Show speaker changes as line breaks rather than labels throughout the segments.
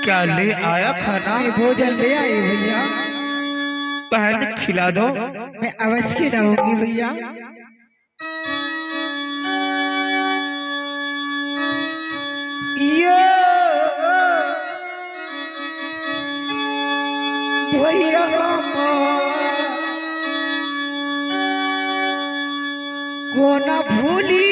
क्या ले आया खाना?
मैं भोजन ले आई भैया।
बहन खिला दो।
मैं अवश्य खिलाऊंगी भैया। यो भैया को न भूली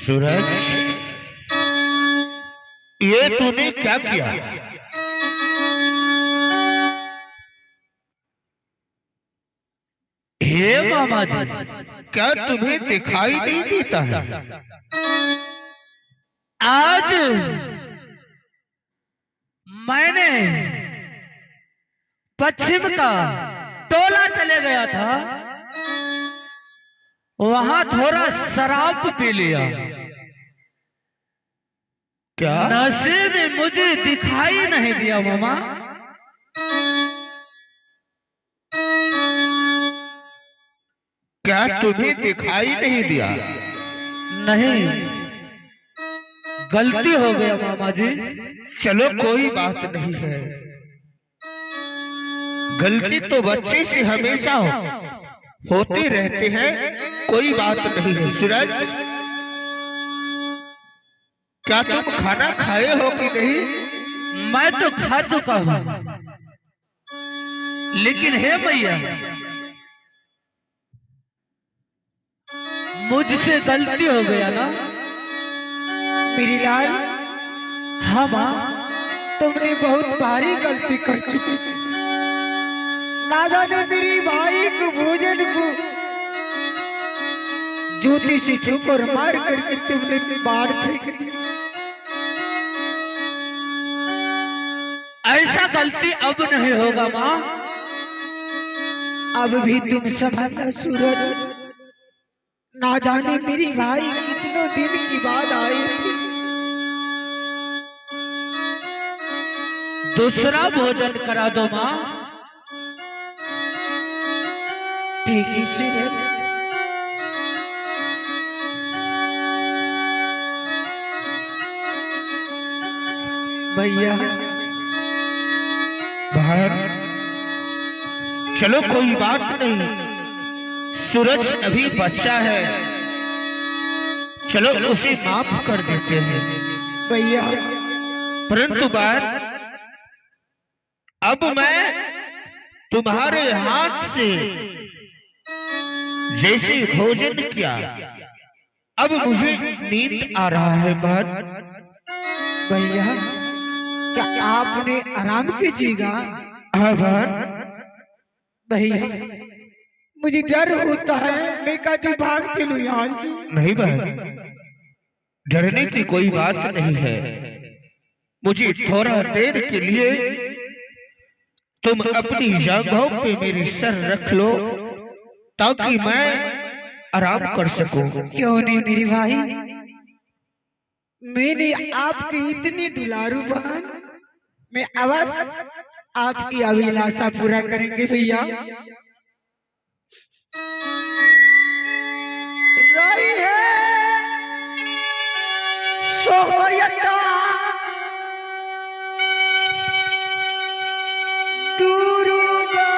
सूरज, ये तूने क्या किया?
हे मामा जी,
क्या तुम्हें दिखाई नहीं देता है?
आज मैंने पश्चिम का टोला चले गया था, वहां थोड़ा शराब पी लिया।
क्या
नशे में मुझे दिखाई नहीं दिया मामा।
क्या तुम्हें दिखाई नहीं दिया?
नहीं, गलती हो गया मामा जी।
चलो कोई बात नहीं है, गलती तो बच्चे से हमेशा होते रहते हैं, कोई बात नहीं है। सूरज, क्या तुम खाना खाए हो कि नहीं?
मैं तो खा चुका हूं, लेकिन हे भैया, मुझसे गलती हो गया ना।
मेरी लाल,
हाँ माँ,
तुमने बहुत भारी गलती कर चुकी। ना जाने मेरी भाई को भोजन को जूती से ठोकर मार करके तुमने बाहर फेंक दिया।
ऐसा गलती अब नहीं होगा माँ।
अब भी तुम संभालना सूरज। ना जाने मेरी भाई कितनों दिन की बाद आई थी।
दूसरा भोजन करा दो माँ।
ठीक है सूरज, भैया
बहन चलो कोई बात नहीं, सूरज अभी बच्चा है, चलो उसे माफ कर देते हैं।
भैया
परंतु बहन अब मैं तुम्हारे हाथ से जैसे भोजन किया, अब मुझे नींद आ रहा है बहन।
भैया क्या आपने आराम कीजिएगा?
हाँ बहन।
भैया मुझे डर होता है, मैं कभी भाग चलूं यहाँ से।
नहीं बहन, डरने की कोई बात नहीं है। मुझे थोड़ा देर के लिए तुम अपनी जगहों पे मेरी सर रख लो ताकि मैं आराम कर सकूं।
क्यों नहीं मेरी भाई, मैंने आपकी इतनी दुलारू बहन, मैं अवश्य आपकी अभिलाषा पूरा करेंगे भैया। रही है सोहयता दुर्गा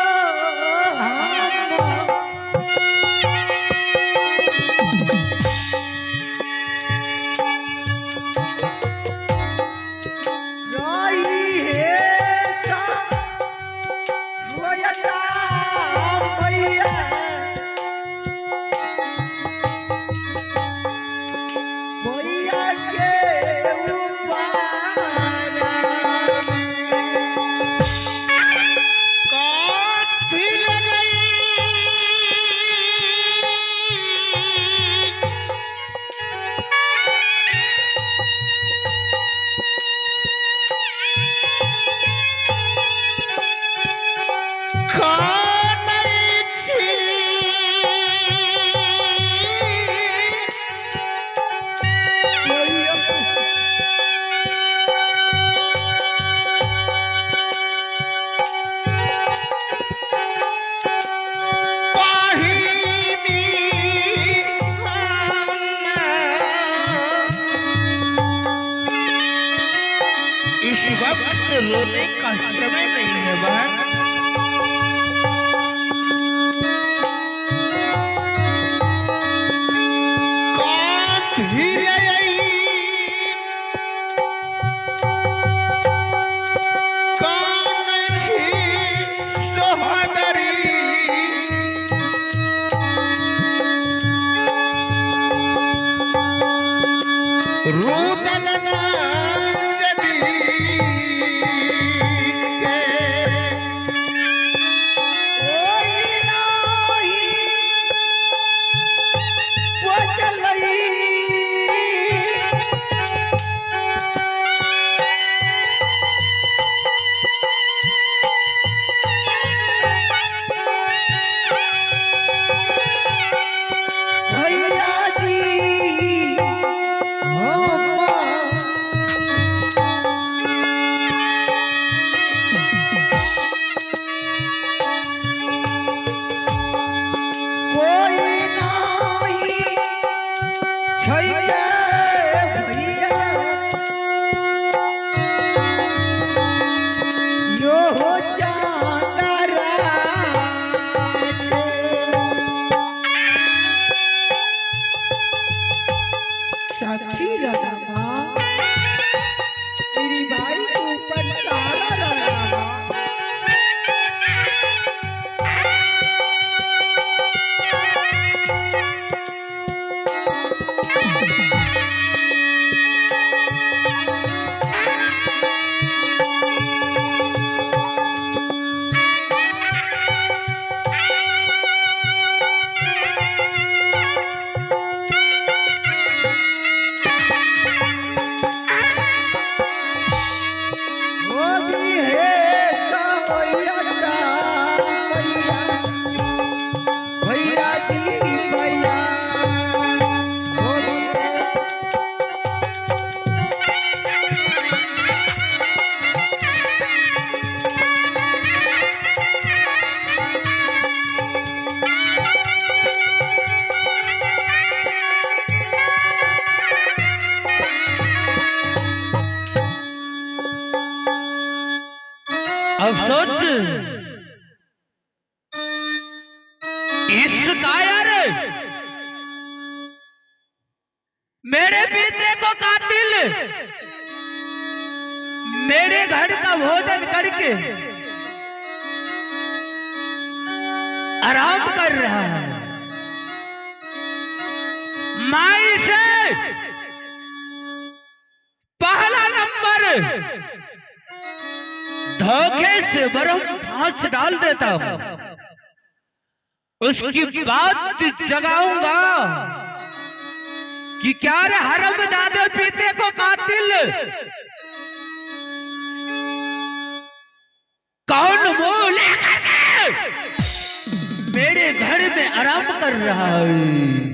इस वक्त रोने का समय नहीं है बहन।
भैया जी
सोच, इस कायर मेरे बेटे को कातिल मेरे घर का भोजन करके आराम कर रहा है। माई से पहला नंबर धोखे से बरम फांस डाल देता हूं, उसकी बात जगाऊंगा कि क्या रे हरामजादे पीते को कातिल कौन मुंह लेकर मेरे घर में आराम कर रहा है।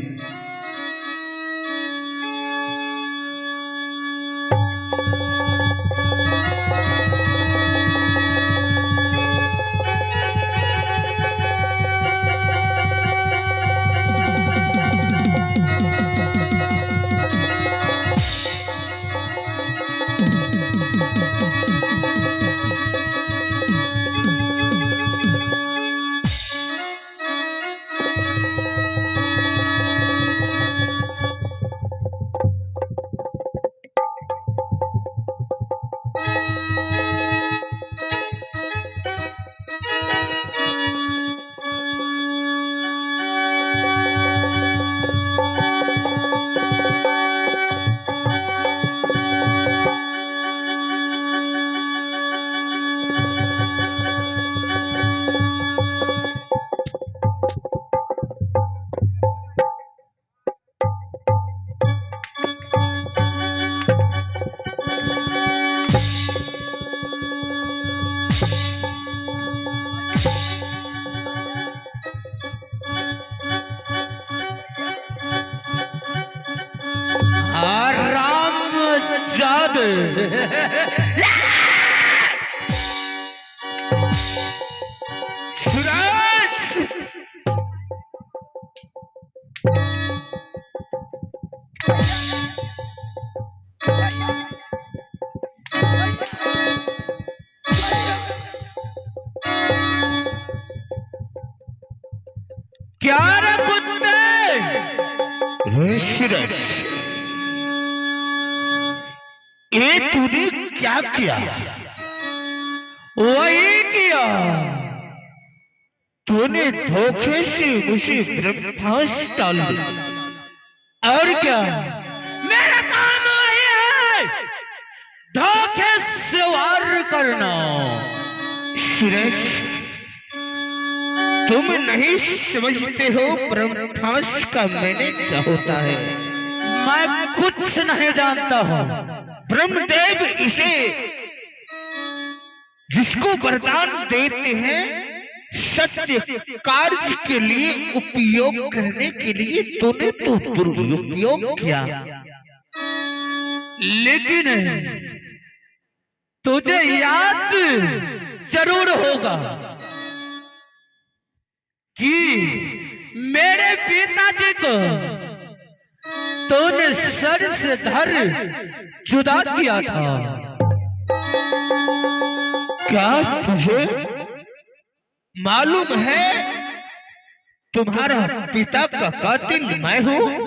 क्या रे कुत्ते?
सूरज, ये तूने क्या किया?
वही किया।
तूने धोखे से मुझे ब्रह्मास डाल दिया।
और क्या? मेरा काम वही है, धोखे से वार करना।
सूरज, तुम नहीं समझते हो ब्रह्मास का मैंने क्या होता है।
मैं कुछ नहीं जानता हूँ।
ब्रह्मदेव इसे जिसको वरदान देते हैं सत्य कार्य के लिए उपयोग करने के लिए, तूने तो दुरुपयोग किया।
लेकिन तुझे याद जरूर होगा कि मेरे पिताजी को तूने सर से धर जुदा किया था।
क्या तुझे मालूम है तुम्हारा पिता का कातिल मैं हूँ?